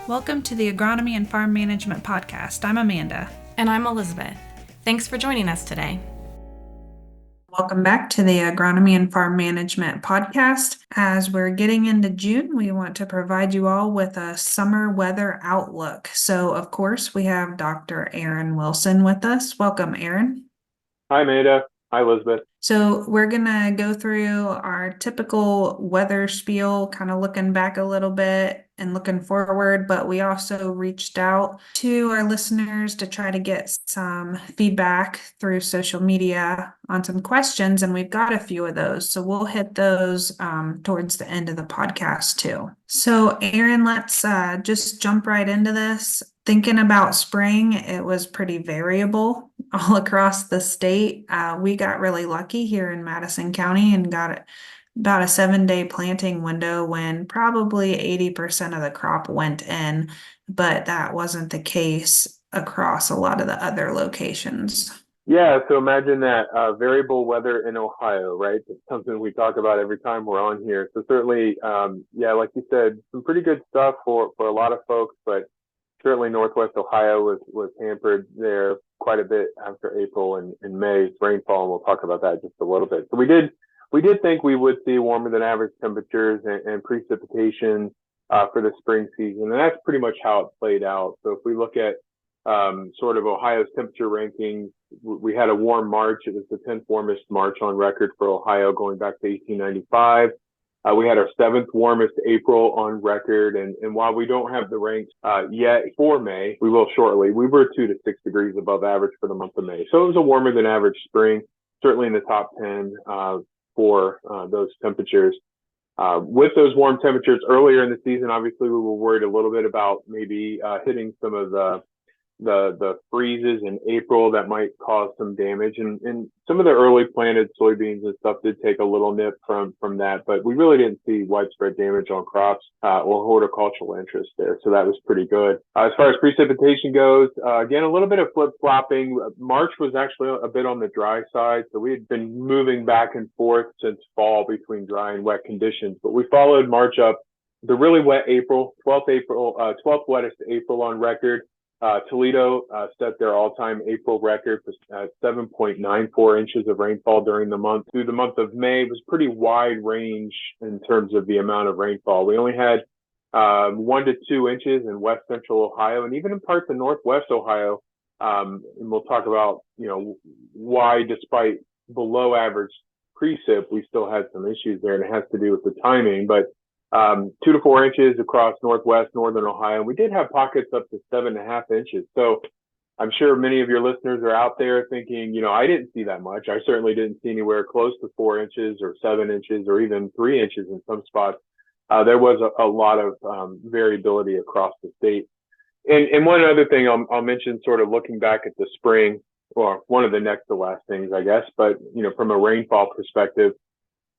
Welcome to the Agronomy and Farm Management Podcast. I'm Amanda. And I'm Elizabeth. Thanks for joining us today. Welcome back to the Agronomy and Farm Management Podcast. As we're getting into June, we want to provide you all with a summer weather outlook. So, of course, we have Dr. Aaron Wilson with us. Welcome, Aaron. Hi, Amanda. Hi, Elizabeth. So we're going to go through our typical weather spiel, kind of looking back a little bit and looking forward, but we also reached out to our listeners to try to get some feedback through social media on some questions, and we've got a few of those. So we'll hit those towards the end of the podcast too. So Aaron, let's just jump right into this. Thinking about spring, it was pretty variable all across the state. We got really lucky here in Madison County and got about a 7-day planting window when probably 80% of the crop went in, but that wasn't the case across a lot of the other locations. Yeah, so imagine that variable weather in Ohio, right? It's something we talk about every time we're on here. So certainly, like you said, some pretty good stuff for a lot of folks, but certainly Northwest Ohio was hampered there quite a bit after April and May's rainfall, and we'll talk about that just a little bit. So we did think we would see warmer than average temperatures and precipitation for the spring season, and that's pretty much how it played out. So if we look at sort of Ohio's temperature rankings, we had a warm March. It was the 10th warmest March on record for Ohio going back to 1895. We had our 7th warmest April on record, and while we don't have the ranks yet for May, we will shortly. We were 2 to 6 degrees above average for the month of May, so it was a warmer than average spring, certainly in the top 10 for those temperatures. With those warm temperatures earlier in the season, obviously we were worried a little bit about maybe hitting some of the freezes in April that might cause some damage, and some of the early planted soybeans and stuff did take a little nip from that, but we really didn't see widespread damage on crops or horticultural interest there, so that was pretty good. As far as precipitation goes, again, a little bit of flip-flopping. March was actually a bit on the dry side, so we had been moving back and forth since fall between dry and wet conditions, but we followed March up the really wet April, 12th wettest April on record. Toledo set their all-time April record for 7.94 inches of rainfall during the month. Through the month of May, it was pretty wide range in terms of the amount of rainfall. We only had 1 to 2 inches in west central Ohio, and even in parts of northwest Ohio. And we'll talk about why, despite below average precip, we still had some issues there, and it has to do with the timing. But 2 to 4 inches across northwest, northern Ohio. We did have pockets up to 7.5 inches. So I'm sure many of your listeners are out there thinking, I didn't see that much. I certainly didn't see anywhere close to 4 inches or 7 inches or even 3 inches in some spots. There was a lot of variability across the state. And one other thing I'll mention, sort of looking back at the spring, or one of the next to last things, I guess, but from a rainfall perspective,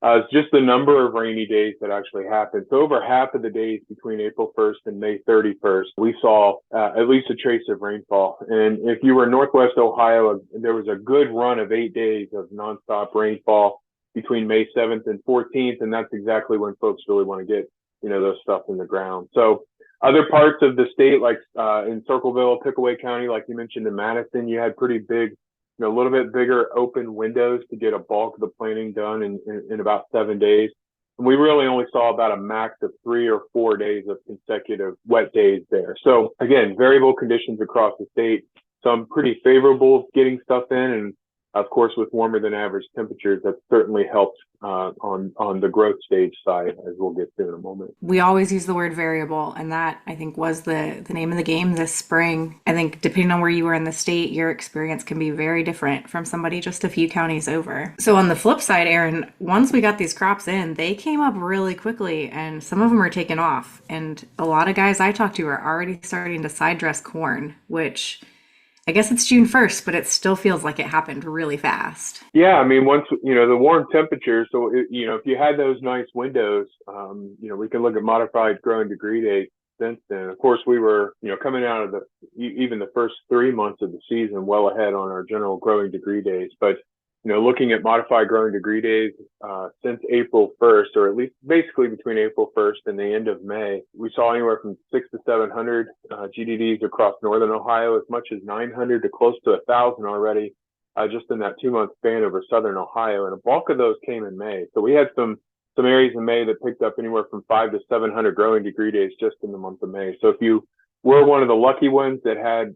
it's just the number of rainy days that actually happened. So over half of the days between April 1st and May 31st, we saw at least a trace of rainfall. And if you were in Northwest Ohio, there was a good run of 8 days of nonstop rainfall between May 7th and 14th. And that's exactly when folks really want to get, those stuff in the ground. So other parts of the state, like in Circleville, Pickaway County, like you mentioned in Madison, you had pretty big, a little bit bigger open windows to get a bulk of the planting done in about 7 days. And we really only saw about a max of 3 or 4 days of consecutive wet days there. So again, variable conditions across the state, some pretty favorable getting stuff in, and of course, with warmer than average temperatures, that certainly helped on the growth stage side, as we'll get to in a moment. We always use the word variable, and that, I think, was the name of the game this spring. I think depending on where you were in the state, your experience can be very different from somebody just a few counties over. So on the flip side, Aaron, once we got these crops in, they came up really quickly, and some of them are taking off. And a lot of guys I talked to are already starting to side dress corn, which I guess it's June 1st, but it still feels like it happened really fast. Yeah, I mean, once, the warm temperatures, so, if you had those nice windows, we can look at modified growing degree days since then. Of course, we were, coming out of even the first 3 months of the season well ahead on our general growing degree days. But looking at modified growing degree days since April 1st, or at least basically between April 1st and the end of May, we saw anywhere from 600 to 700 GDDs across northern Ohio, as much as 900 to close to 1,000 already, just in that 2-month span over southern Ohio. And a bulk of those came in May. So we had some areas in May that picked up anywhere from 500 to 700 growing degree days just in the month of May. So if you were one of the lucky ones that had,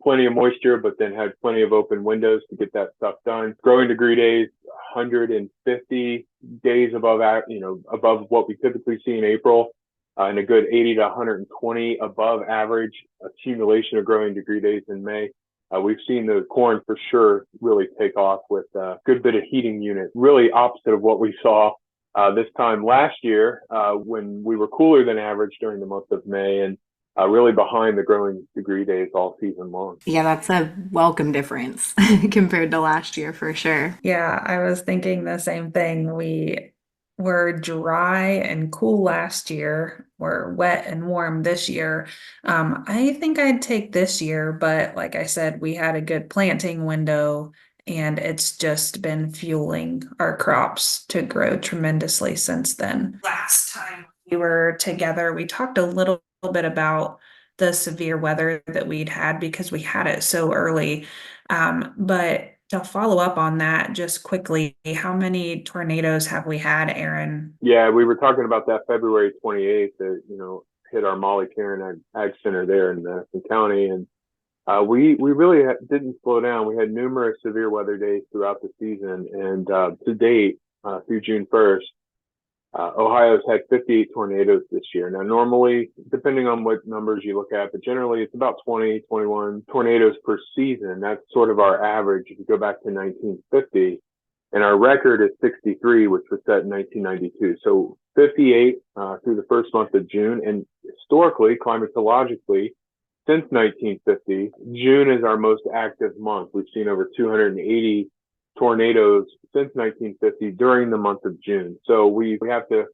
plenty of moisture, but then had plenty of open windows to get that stuff done, growing degree days, 150 days above what we typically see in April, and a good 80 to 120 above average accumulation of growing degree days in May. We've seen the corn for sure really take off with a good bit of heating unit, really opposite of what we saw this time last year when we were cooler than average during the month of May, and really behind the growing degree days all season long. Yeah, that's a welcome difference compared to last year for sure. Yeah, I was thinking the same thing. We were dry and cool last year. We're wet and warm this year. I think I'd take this year, but like I said, we had a good planting window and it's just been fueling our crops to grow tremendously since then. Last time we were together, we talked a little bit about the severe weather that we'd had because we had it so early. But to follow up on that just quickly, how many tornadoes have we had, Aaron? Yeah, we were talking about that February 28th that, hit our Molly Karen Ag Center there in Madison County. And we really didn't slow down. We had numerous severe weather days throughout the season. And to date, through June 1st, Ohio's had 58 tornadoes this year. Now, normally, depending on what numbers you look at, but generally it's about 20, 21 tornadoes per season. That's sort of our average if you go back to 1950. And our record is 63, which was set in 1992. So 58 through the first month of June. And historically, climatologically, since 1950, June is our most active month. We've seen over 280 tornadoes since 1950 during the month of June. So we have to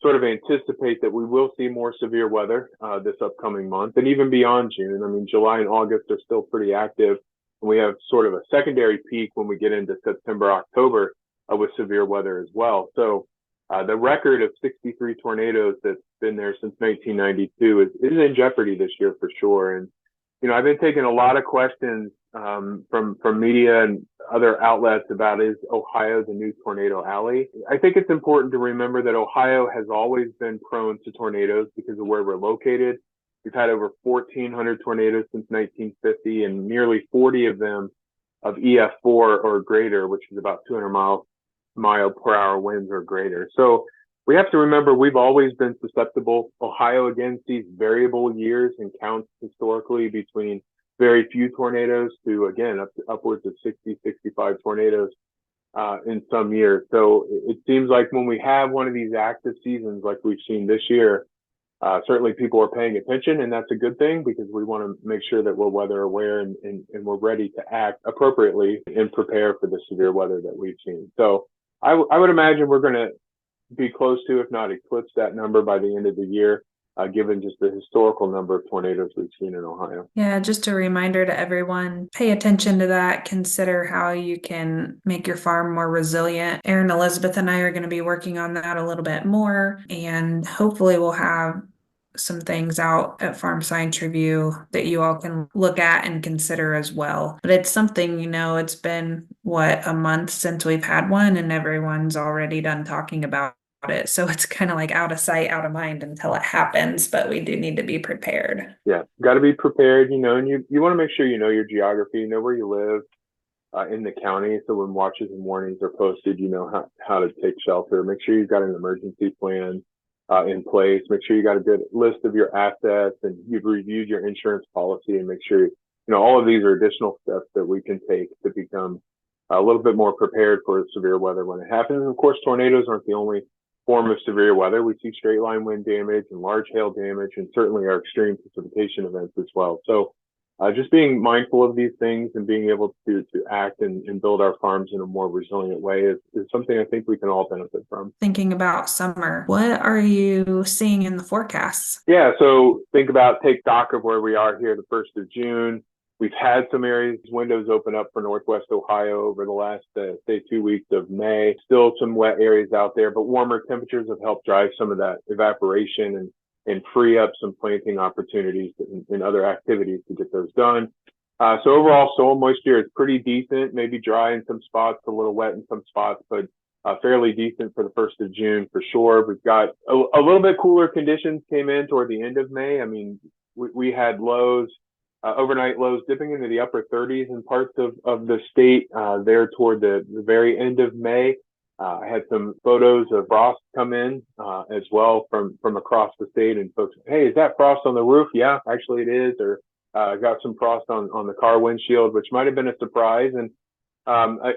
sort of anticipate that we will see more severe weather this upcoming month, and even beyond June. I mean, July and August are still pretty active. And we have sort of a secondary peak when we get into September, October with severe weather as well. So the record of 63 tornadoes that's been there since 1992 is in jeopardy this year for sure. And I've been taking a lot of questions from media and other outlets about, is Ohio the new tornado alley? I think it's important to remember that Ohio has always been prone to tornadoes because of where we're located. We've had over 1,400 tornadoes since 1950, and nearly 40 of them of EF4 or greater, which is about 200 mile per hour winds or greater. So we have to remember we've always been susceptible. Ohio, again, sees variable years and counts historically between very few tornadoes to, again, upwards of 60, 65 tornadoes in some years. So it seems like when we have one of these active seasons like we've seen this year, certainly people are paying attention, and that's a good thing because we want to make sure that we're weather aware and we're ready to act appropriately and prepare for the severe weather that we've seen. So I would imagine we're going to be close to, if not eclipse that number by the end of the year, given just the historical number of tornadoes we've seen in Ohio. Yeah, just a reminder to everyone, pay attention to that. Consider how you can make your farm more resilient. Aaron, Elizabeth, and I are going to be working on that a little bit more, and hopefully we'll have some things out at Farm Science Review that you all can look at and consider as well. But it's something, it's been, a month since we've had one, and everyone's already done talking about it. So it's kind of like out of sight, out of mind until it happens, but we do need to be prepared. Yeah, got to be prepared, and you want to make sure you know your geography, you know where you live in the county. So when watches and warnings are posted, you know how to take shelter. Make sure you've got an emergency plan in place. Make sure you got a good list of your assets and you've reviewed your insurance policy, and make sure, all of these are additional steps that we can take to become a little bit more prepared for severe weather when it happens. And of course, tornadoes aren't the only form of severe weather. We see straight line wind damage and large hail damage, and certainly our extreme precipitation events as well. So just being mindful of these things and being able to act and build our farms in a more resilient way is something I think we can all benefit from. Thinking about summer, what are you seeing in the forecasts? Yeah, so take stock of where we are here the 1st of June. We've had some areas, windows open up for Northwest Ohio over the last, say, 2 weeks of May. Still some wet areas out there, but warmer temperatures have helped drive some of that evaporation and free up some planting opportunities and other activities to get those done. So overall, soil moisture is pretty decent, maybe dry in some spots, a little wet in some spots, but fairly decent for the 1st of June for sure. We've got a little bit cooler conditions came in toward the end of May. I mean, we had lows, overnight lows dipping into the upper 30s in parts of the state there toward the very end of May. I had some photos of frost come in as well from across the state, and folks, hey, is that frost on the roof? Yeah, actually it is. Or got some frost on the car windshield, which might have been a surprise. And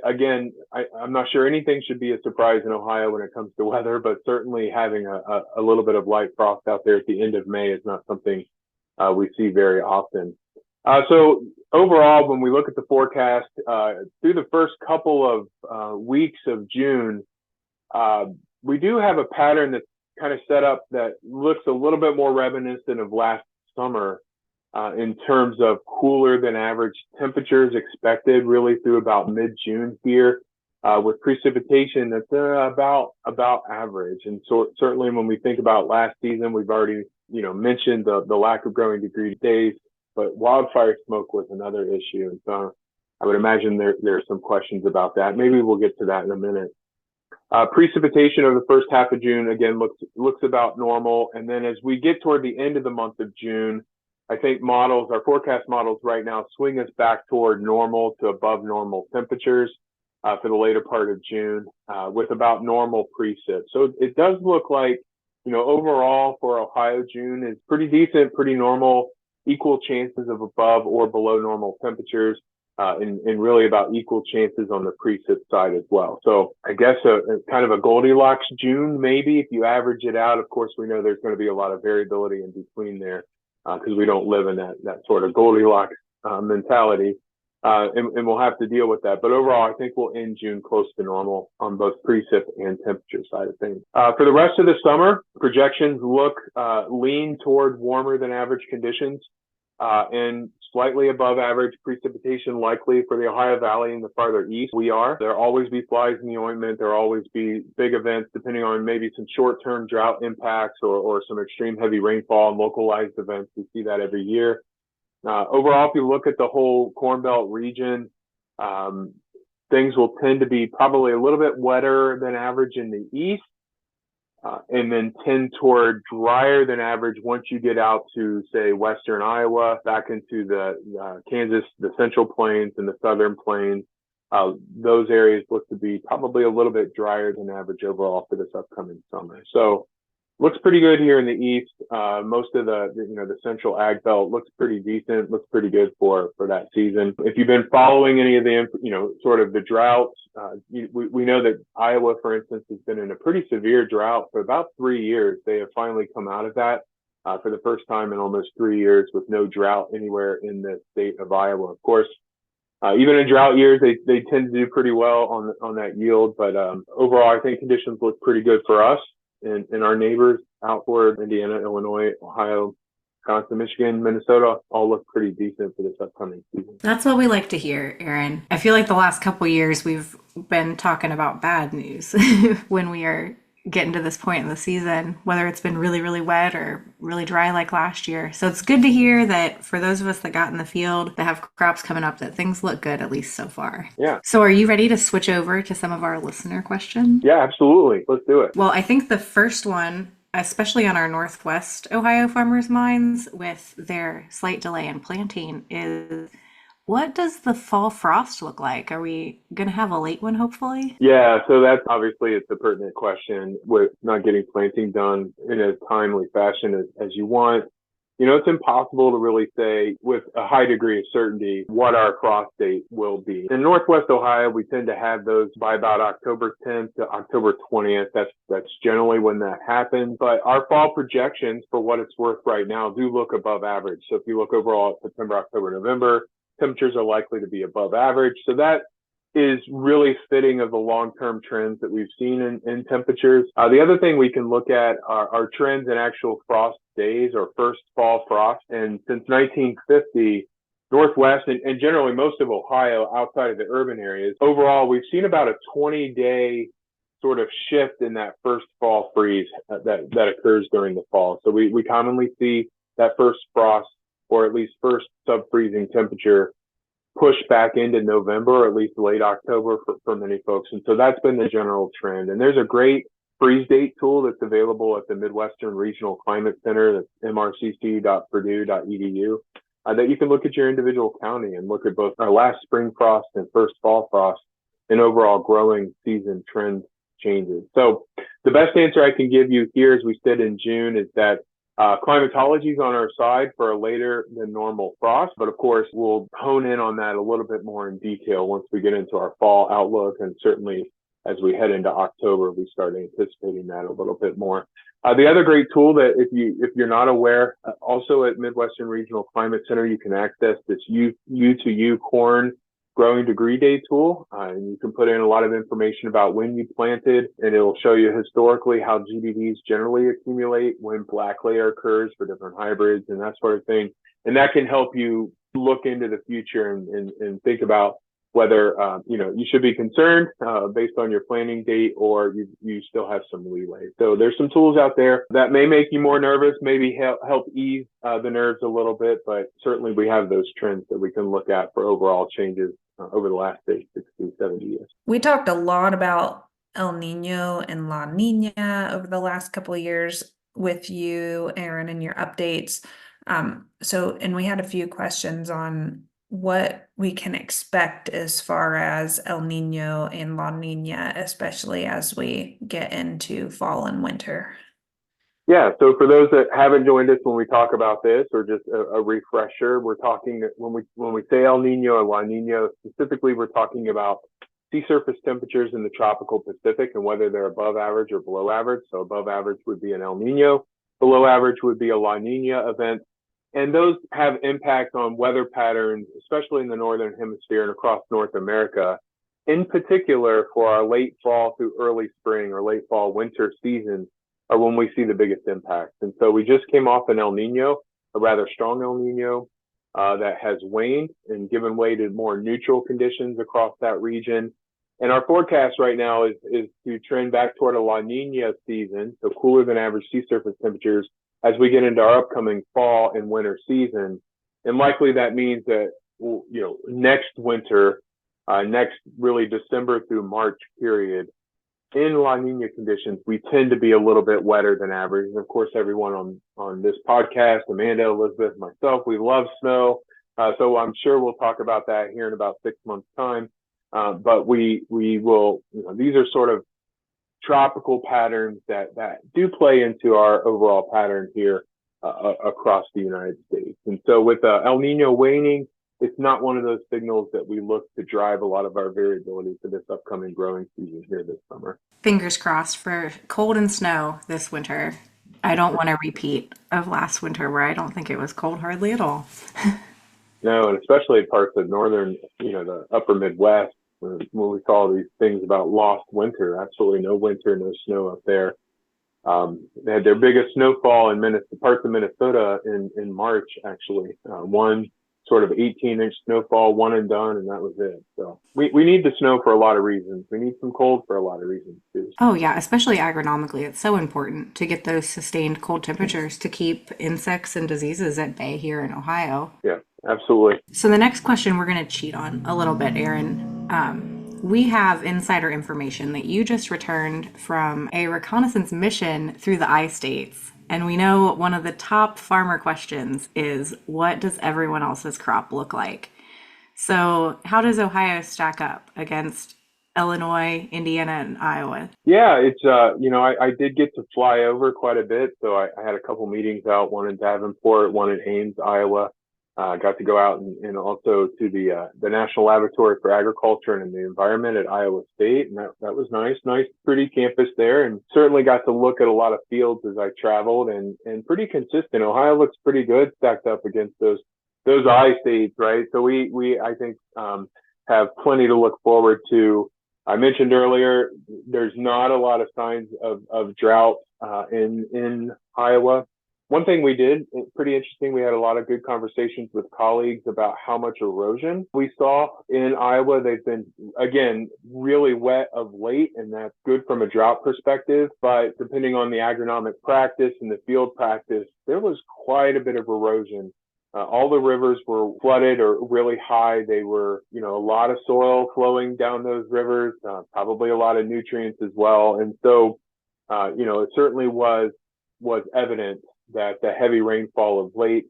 again, I'm not sure anything should be a surprise in Ohio when it comes to weather, but certainly having a little bit of light frost out there at the end of May is not something we see very often. So overall, when we look at the forecast through the first couple of weeks of June, we do have a pattern that's kind of set up that looks a little bit more reminiscent of last summer in terms of cooler than average temperatures expected really through about mid-June here, with precipitation that's about average. And so certainly when we think about last season, we've already mentioned the lack of growing degree days, but wildfire smoke was another issue. And so I would imagine there are some questions about that. Maybe we'll get to that in a minute. Precipitation over the first half of June, again, looks about normal. And then as we get toward the end of the month of June, I think our forecast models right now swing us back toward normal to above normal temperatures for the later part of June with about normal precip. So it does look like, overall for Ohio, June is pretty decent, pretty normal, equal chances of above or below normal temperatures, and really about equal chances on the precip side as well. So I guess a kind of a Goldilocks June, maybe if you average it out. Of course, we know there's going to be a lot of variability in between there because we don't live in that sort of Goldilocks mentality. And we'll have to deal with that. But overall, I think we'll end June close to normal on both precip and temperature side of things. For the rest of the summer, projections lean toward warmer than average conditions and slightly above average precipitation likely for the Ohio Valley and the farther east we are. There'll always be flies in the ointment. There'll always be big events depending on maybe some short-term drought impacts or some extreme heavy rainfall and localized events. We see that every year. Overall, if you look at the whole Corn Belt region, things will tend to be probably a little bit wetter than average in the east, and then tend toward drier than average once you get out to, say, western Iowa, back into the Kansas, the Central Plains and the Southern Plains. Those areas look to be probably a little bit drier than average overall for this upcoming summer. So looks pretty good here in the east. Most of the central ag belt looks pretty decent, looks pretty good for that season. If you've been following any of the, sort of the droughts, we know that Iowa, for instance, has been in a pretty severe drought for about 3 years. They have finally come out of that for the first time in almost 3 years with no drought anywhere in the state of Iowa. Of course, even in drought years, they tend to do pretty well on that yield. But overall, I think conditions look pretty good for us. And our neighbors out toward Indiana, Illinois, Ohio, Wisconsin, Michigan, Minnesota all look pretty decent for this upcoming season. That's what we like to hear, Aaron. I feel like the last couple of years we've been talking about bad news when we are getting to this point in the season, whether it's been really, really wet or really dry like last year. So it's good to hear that for those of us that got in the field that have crops coming up, that things look good, at least so far. Yeah. So are you ready to switch over to some of our listener questions? Yeah, absolutely. Let's do it. Well, I think the first one, especially on our Northwest Ohio farmers' minds with their slight delay in planting, is what does the fall frost look like? Are we going to have a late one, hopefully? Yeah, so that's obviously it's a pertinent question with not getting planting done in a timely fashion as you want. It's impossible to really say with a high degree of certainty what our frost date will be. In Northwest Ohio, we tend to have those by about October 10th to October 20th. That's generally when that happens. But our fall projections, for what it's worth right now, do look above average. So if you look overall at September, October, November, temperatures are likely to be above average. So that is really fitting of the long-term trends that we've seen in temperatures. The other thing we can look at are trends in actual frost days or first fall frost. And since 1950, Northwest and generally most of Ohio outside of the urban areas, overall, we've seen about a 20-day sort of shift in that first fall freeze that occurs during the fall. So we commonly see that first frost, or at least first sub-freezing temperature, push back into November, or at least late October for many folks. And so that's been the general trend. And there's a great freeze date tool that's available at the Midwestern Regional Climate Center. That's mrcc.purdue.edu. That you can look at your individual county and look at both our last spring frost and first fall frost and overall growing season trend changes. So the best answer I can give you here as we sit in June is that climatology is on our side for a later than normal frost, but of course we'll hone in on that a little bit more in detail once we get into our fall outlook, and certainly as we head into October, we start anticipating that a little bit more. The other great tool that if you're not aware, also at Midwestern Regional Climate Center, you can access this U2U corn growing degree day tool, and you can put in a lot of information about when you planted, and it'll show you historically how GDDs generally accumulate, when black layer occurs for different hybrids and that sort of thing. And that can help you look into the future and think about whether you should be concerned based on your planning date, or you still have some leeway. So there's some tools out there that may make you more nervous, maybe help ease the nerves a little bit, but certainly we have those trends that we can look at for overall changes over the last, say, 60, 70 years. We talked a lot about El Nino and La Nina over the last couple of years with you, Aaron, and your updates. And we had a few questions on what we can expect as far as El Nino and La Nina, especially as we get into fall and winter. Yeah, so for those that haven't joined us when we talk about this, or just a refresher, we're talking when we say El Nino or La Nina, specifically we're talking about sea surface temperatures in the tropical Pacific and whether they're above average or below average. So above average would be an El Nino, below average would be a La Nina event. And those have impact on weather patterns, especially in the Northern Hemisphere and across North America, in particular for our late fall through early spring or late fall winter seasons are when we see the biggest impacts. And so we just came off an El Nino, a rather strong El Nino that has waned and given way to more neutral conditions across that region. And our forecast right now is to trend back toward a La Nina season, so cooler than average sea surface temperatures, as we get into our upcoming fall and winter season. And likely that means that, next winter, next really December through March period, in La Nina conditions, we tend to be a little bit wetter than average. And of course, everyone on this podcast, Amanda, Elizabeth, myself, we love snow. So I'm sure we'll talk about that here in about 6 months' time. But we will, these are sort of tropical patterns that do play into our overall pattern here across the United States. And so with El Nino waning, it's not one of those signals that we look to drive a lot of our variability for this upcoming growing season here this summer. Fingers crossed for cold and snow this winter. I don't want a repeat of last winter where I don't think it was cold hardly at all. No, and especially parts of northern, the upper Midwest, when we call these things about lost winter, absolutely no winter, no snow up there. They had their biggest snowfall in parts of Minnesota in March, actually. One sort of 18-inch snowfall, one and done, and that was it. So we need the snow for a lot of reasons. We need some cold for a lot of reasons too. Oh yeah, especially agronomically. It's so important to get those sustained cold temperatures to keep insects and diseases at bay here in Ohio. Yeah, absolutely. So the next question we're going to cheat on a little bit, Aaron. We have insider information that you just returned from a reconnaissance mission through the I-states. And we know one of the top farmer questions is, what does everyone else's crop look like? So how does Ohio stack up against Illinois, Indiana, and Iowa? Yeah, it's, I did get to fly over quite a bit. So I had a couple meetings out, one in Davenport, one in Ames, Iowa. Got to go out and also to the National Laboratory for Agriculture and the Environment at Iowa State. And that was nice, pretty campus there. And certainly got to look at a lot of fields as I traveled, and pretty consistent. Ohio looks pretty good stacked up against those I-states, right? So we I think, have plenty to look forward to. I mentioned earlier, there's not a lot of signs of drought in Iowa. One thing we did, pretty interesting, we had a lot of good conversations with colleagues about how much erosion we saw in Iowa. They've been, again, really wet of late, and that's good from a drought perspective. But depending on the agronomic practice and the field practice, there was quite a bit of erosion. All the rivers were flooded or really high. They were, a lot of soil flowing down those rivers, probably a lot of nutrients as well. And so, it certainly was evident that the heavy rainfall of late,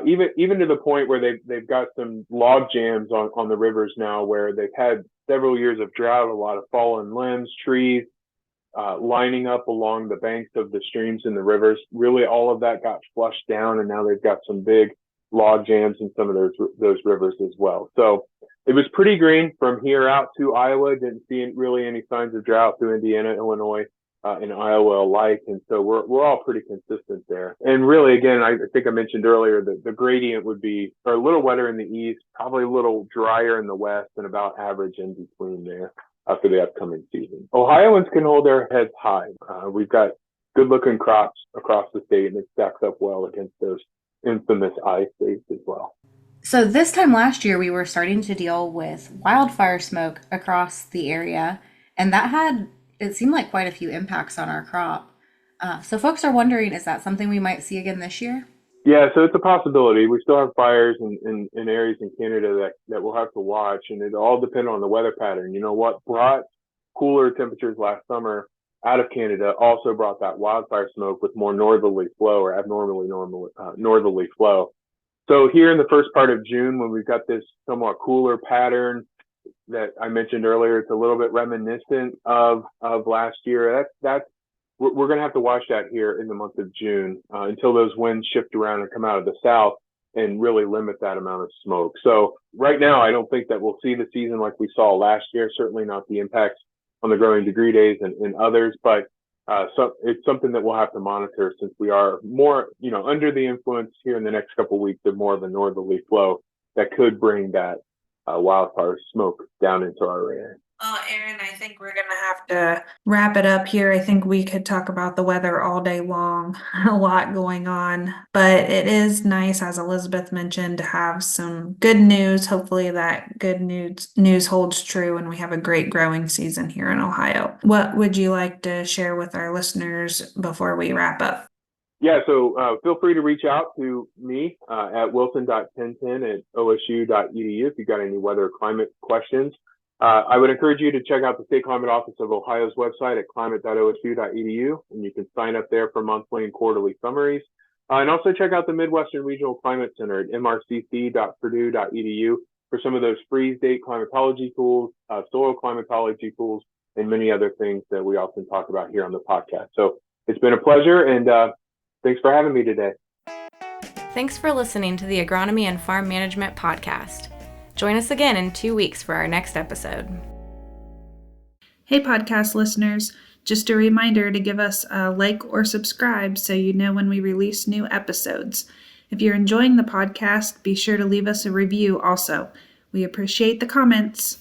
even to the point where they've got some log jams on the rivers now, where they've had several years of drought, a lot of fallen limbs, trees lining up along the banks of the streams and the rivers. Really, all of that got flushed down, and now they've got some big log jams in some of those rivers as well. So it was pretty green from here out to Iowa. Didn't see really any signs of drought through Indiana, Illinois, in Iowa alike. And so we're all pretty consistent there. And really, again, I think I mentioned earlier that the gradient would be a little wetter in the east, probably a little drier in the west, and about average in between there for the upcoming season. Ohioans can hold their heads high. We've got good looking crops across the state, and it stacks up well against those infamous I states as well. So this time last year, we were starting to deal with wildfire smoke across the area, and that had, it seemed like, quite a few impacts on our crop. So folks are wondering, is that something we might see again this year? Yeah, so it's a possibility. We still have fires in areas in Canada that we'll have to watch, and it all depends on the weather pattern. What brought cooler temperatures last summer out of Canada also brought that wildfire smoke with more northerly flow, or abnormally northerly flow. So here in the first part of June, when we've got this somewhat cooler pattern that I mentioned earlier, it's a little bit reminiscent of last year. We're going to have to watch that here in the month of June until those winds shift around and come out of the south and really limit that amount of smoke. So right now, I don't think that we'll see the season like we saw last year. Certainly not the impacts on the growing degree days and others, but so it's something that we'll have to monitor, since we are more, under the influence here in the next couple of weeks of more of a northerly flow that could bring that wildfire smoke down into our area. Well, Aaron, I think we're going to have to wrap it up here. I think we could talk about the weather all day long, a lot going on, but it is nice, as Elizabeth mentioned, to have some good news. Hopefully that good news holds true and we have a great growing season here in Ohio. What would you like to share with our listeners before we wrap up? Yeah, so feel free to reach out to me at wilson.1010@osu.edu if you've got any weather or climate questions. I would encourage you to check out the State Climate Office of Ohio's website at climate.osu.edu, and you can sign up there for monthly and quarterly summaries. And also check out the Midwestern Regional Climate Center at mrcc.purdue.edu for some of those free state climatology tools, soil climatology tools, and many other things that we often talk about here on the podcast. So it's been a pleasure, and thanks for having me today. Thanks for listening to the Agronomy and Farm Management Podcast. Join us again in 2 weeks for our next episode. Hey, podcast listeners. Just a reminder to give us a like or subscribe so you know when we release new episodes. If you're enjoying the podcast, be sure to leave us a review also. We appreciate the comments.